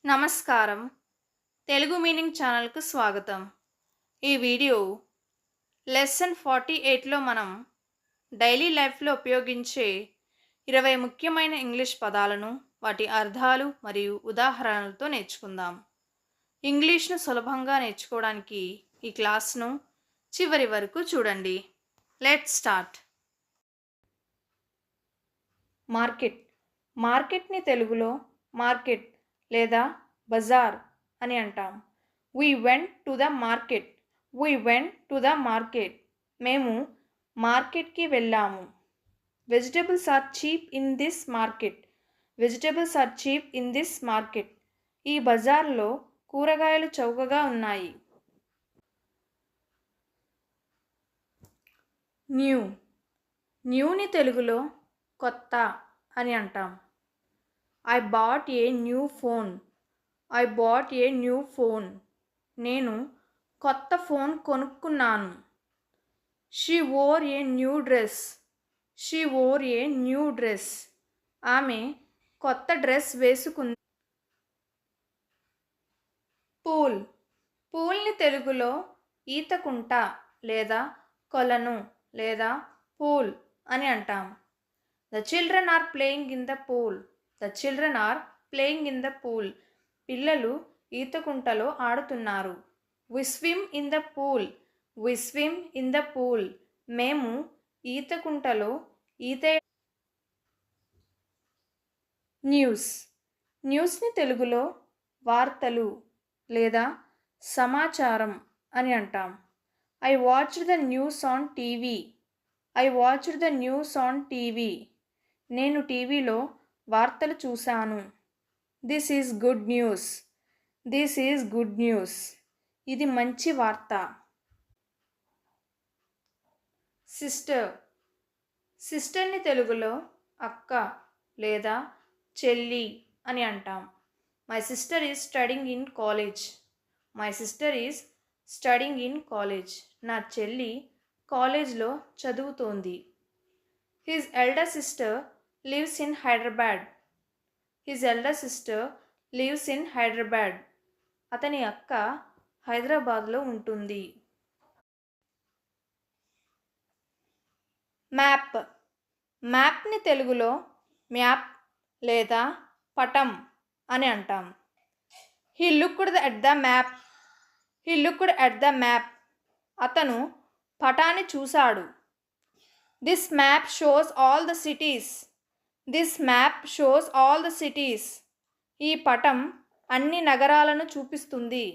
నమస్కారం. తెలుగు మీనింగ్ ఛానల్‌కు స్వాగతం. ఈ వీడియో లెసన్ 48లో మనం డైలీ లైఫ్‌లో ఉపయోగించే 20 ముఖ్యమైన ఇంగ్లీష్ పదాలను, వాటి అర్థాలు మరియు ఉదాహరణలతో నేర్చుకుందాం. ఇంగ్లీష్‌ను సులభంగా నేర్చుకోవడానికి ఈ క్లాస్‌ను చివరి వరకు చూడండి. Let's start. మార్కెట్. మార్కెట్‌ని తెలుగులో మార్కెట్ లేదా బజార్ అని అంటాం. We went to the market. We went to the market. మేము మార్కెట్‌కి వెళ్ళాము. Vegetables are cheap in this market. Vegetables are cheap in this market. ఈ బజార్లో కూరగాయలు చౌకగా ఉన్నాయి. న్యూ. న్యూని తెలుగులో కొత్త అని అంటాం. I bought a new phone. I bought a new phone. నేను కొత్త ఫోన్ కొనుక్కున్నాను. She wore a new dress. She wore a new dress. ఆమె కొత్త డ్రెస్ వేసుకుంది. పూల్. పూల్ని తెలుగులో ఈతకుంట లేదా కొలను లేదా పూల్ అని అంటాం. The children are playing in the pool. The children are playing in the pool. పిల్లలు ఈతకుంటలో ఆడుతున్నారు. We swim in the pool. We swim in the pool. మేము ఈతకుంటలో ఈత. న్యూస్. న్యూస్ని తెలుగులో వార్తలు లేదా సమాచారం అని అంటాం. I watched the news on TV. I watched the news on TV. నేను టీవీలో వార్తలు చూశాను. This is good news. This is good news. ఇది మంచి వార్త. సిస్టర్. సిస్టర్ని తెలుగులో అక్క లేదా చెల్లి అని అంటాం. My sister is studying in college. My sister is studying in college. నా చెల్లి కాలేజ్లో చదువుతోంది. His elder sister lives in Hyderabad. His elder sister lives in Hyderabad. అతని అక్క హైదరాబాద్లో ఉంటుంది. మ్యాప్. మ్యాప్ని తెలుగులో మ్యాప్ లేదా పటం అని అంటాం. He looked at the map. He looked at the map. అతను పటాన్ని చూశాడు. This map shows all the cities. This map shows all the cities. ఈ పటం అన్ని నగరాలను చూపిస్తుంది.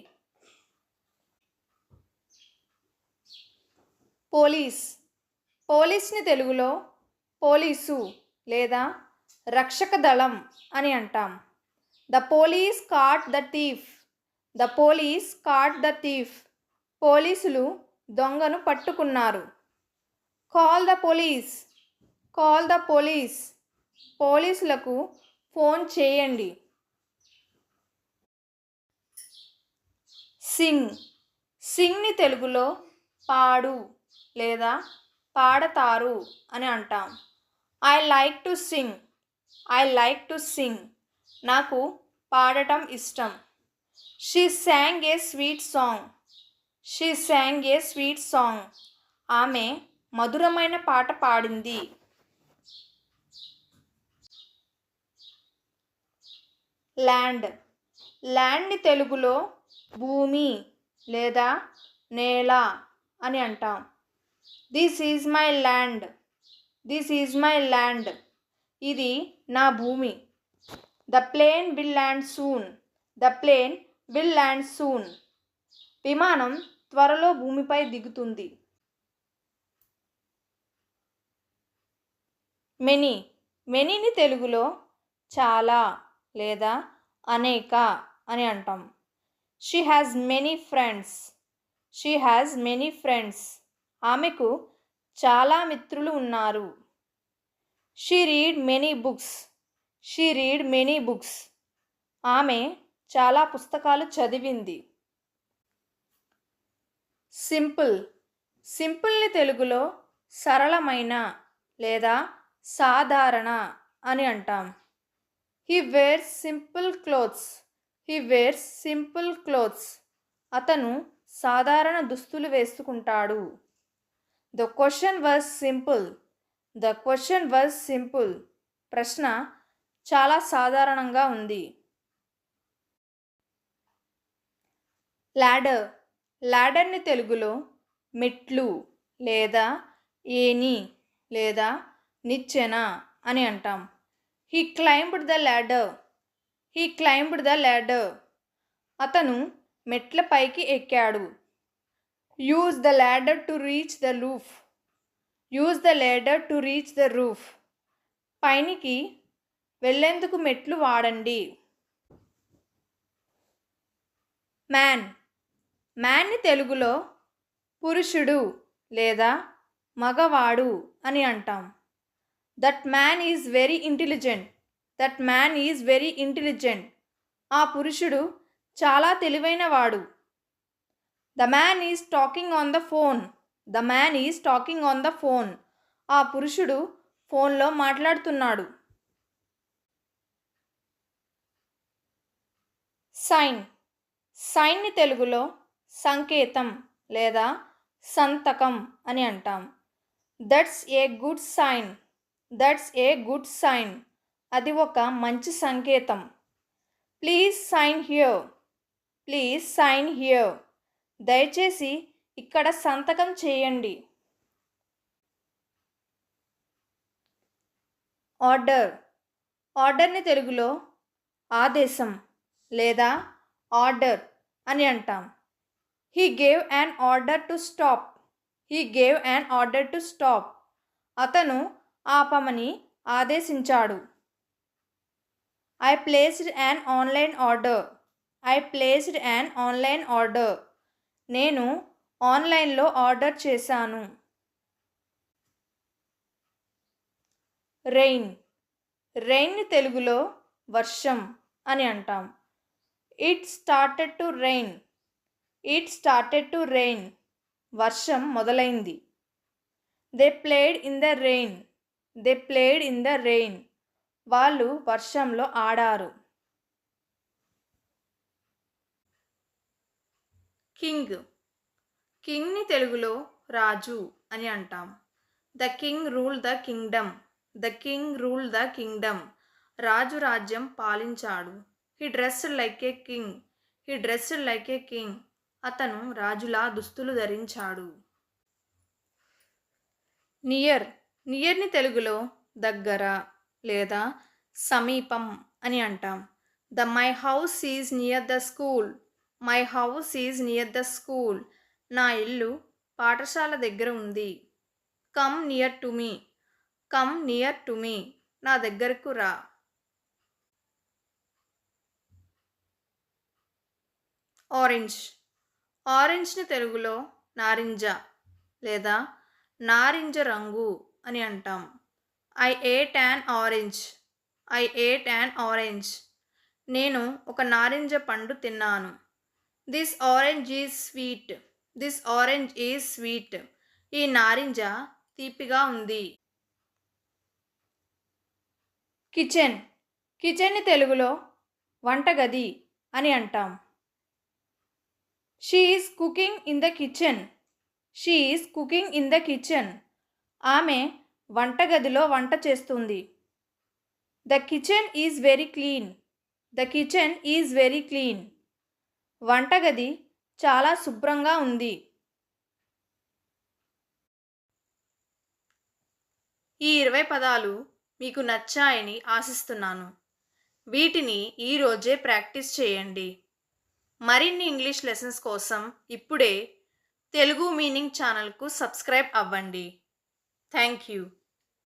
పోలీస్. పోలీస్ని తెలుగులో పోలీసు లేదా రక్షక దళం అని అంటాం. The police caught the thief. The police caught the thief. పోలీసులు దొంగను పట్టుకున్నారు. Call the police. Call the police. పోలీసులకు ఫోన్ చేయండి. సింగ్. సింగ్ని తెలుగులో పాడు లేదా పాడతారు అని అంటాం. I like to sing. I like to sing. నాకు పాడటం ఇష్టం. She sang A sweet song. She sang A sweet song. ఆమె మధురమైన పాట పాడింది. ల్యాండ్. ల్యాండ్ని తెలుగులో భూమి లేదా నేల అని అంటాం. This is my land. This is my land. ఇది నా భూమి. The plane will land soon. The plane will land soon. విమానం త్వరలో భూమిపై దిగుతుంది. మెనీ. మెనీని తెలుగులో చాలా లేదా అనేక అని అంటాం. She has many friends. She has many friends. ఆమెకు చాలా మిత్రులు ఉన్నారు. She read many books. She read many books. ఆమె చాలా పుస్తకాలు చదివింది. సింపుల్. సింపుల్ని తెలుగులో సరళమైన లేదా సాధారణ అని అంటాం. He wears simple clothes. He wears simple clothes. అతను సాధారణ దుస్తులు వేసుకుంటాడు. The question was simple. The question was simple. ప్రశ్న చాలా సాధారణంగా ఉంది. ల్యాడర్. ల్యాడర్ని తెలుగులో మెట్లు లేదా ఏని లేదా నిచ్చెన అని అంటాం. He climbed the ladder. He climbed the ladder. అతను మెట్ల పైకి ఎక్కాడు. Use the ladder to reach the roof. Use the ladder to reach the roof. పైనికి వెళ్ళేందుకు మెట్లు వాడండి. మ్యాన్. మ్యాన్ని తెలుగులో పురుషుడు లేదా మగవాడు అని అంటాం. That man is very intelligent. That man is very intelligent. ఆ పురుషుడు చాలా తెలివైనవాడు. The man is talking on the phone. The man is talking on the phone. ఆ పురుషుడు ఫోన్లో మాట్లాడుతున్నాడు. సైన్. సైన్ని తెలుగులో సంకేతం లేదా సంతకం అని అంటాం. That's a good sign. That's a good sign. అది ఒక మంచి సంకేతం. Please sign here. Please sign here. దయచేసి ఇక్కడ సంతకం చేయండి. ఆర్డర్. ఆర్డర్ని తెలుగులో ఆదేశం లేదా ఆర్డర్ అని అంటాం. He gave an order to stop. He gave an order to stop. అతను ఆపమని ఆదేశించాడు. I placed an online order. I placed an online order. నేను ఆన్లైన్లో ఆర్డర్ చేశాను. రెయిన్. రెయిన్ని తెలుగులో వర్షం అని అంటాం. It started to rain. It started to rain. వర్షం మొదలైంది. They played in the rain. They played in the rain. వాళ్ళు వర్షంలో ఆడారు. కింగ్. కింగ్ని తెలుగులో రాజు అని అంటాం. The king rule the kingdom. The king rule the kingdom. రాజు రాజ్యం పాలించాడు. He dressed like a king. He dressed like a king. అతను రాజులా దుస్తులు ధరించాడు. నియర్. నియర్ని తెలుగులో దగ్గర లేదా సమీపం అని అంటాం. My house is near the school. My house is near the school. నా ఇల్లు పాఠశాల దగ్గర ఉంది. Come near to me. Come near to me. నా దగ్గరకు రా. ఆరెంజ్. ఆరెంజ్ని తెలుగులో నారింజ లేదా నారింజ రంగు అని అంటాం. I ate an orange. I ate an orange. నేను ఒక నారింజ పండు తిన్నాను. This orange is sweet. This orange is sweet. ఈ నారింజ తీపిగా ఉంది. కిచెన్. కిచెన్ని తెలుగులో వంటగది అని అంటాం. She is cooking in the kitchen. She is cooking in the kitchen. ఆమె వంటగదిలో వంట చేస్తుంది. The kitchen is very clean. The kitchen is very clean. వంటగది చాలా శుభ్రంగా ఉంది. ఈ 20 పదాలు మీకు నచ్చాయని ఆశిస్తున్నాను. వీటిని ఈరోజే ప్రాక్టీస్ చేయండి. మరిన్ని ఇంగ్లీష్ లెసన్స్ కోసం ఇప్పుడే తెలుగు మీనింగ్ ఛానల్కు సబ్స్క్రైబ్ అవ్వండి. Thank you.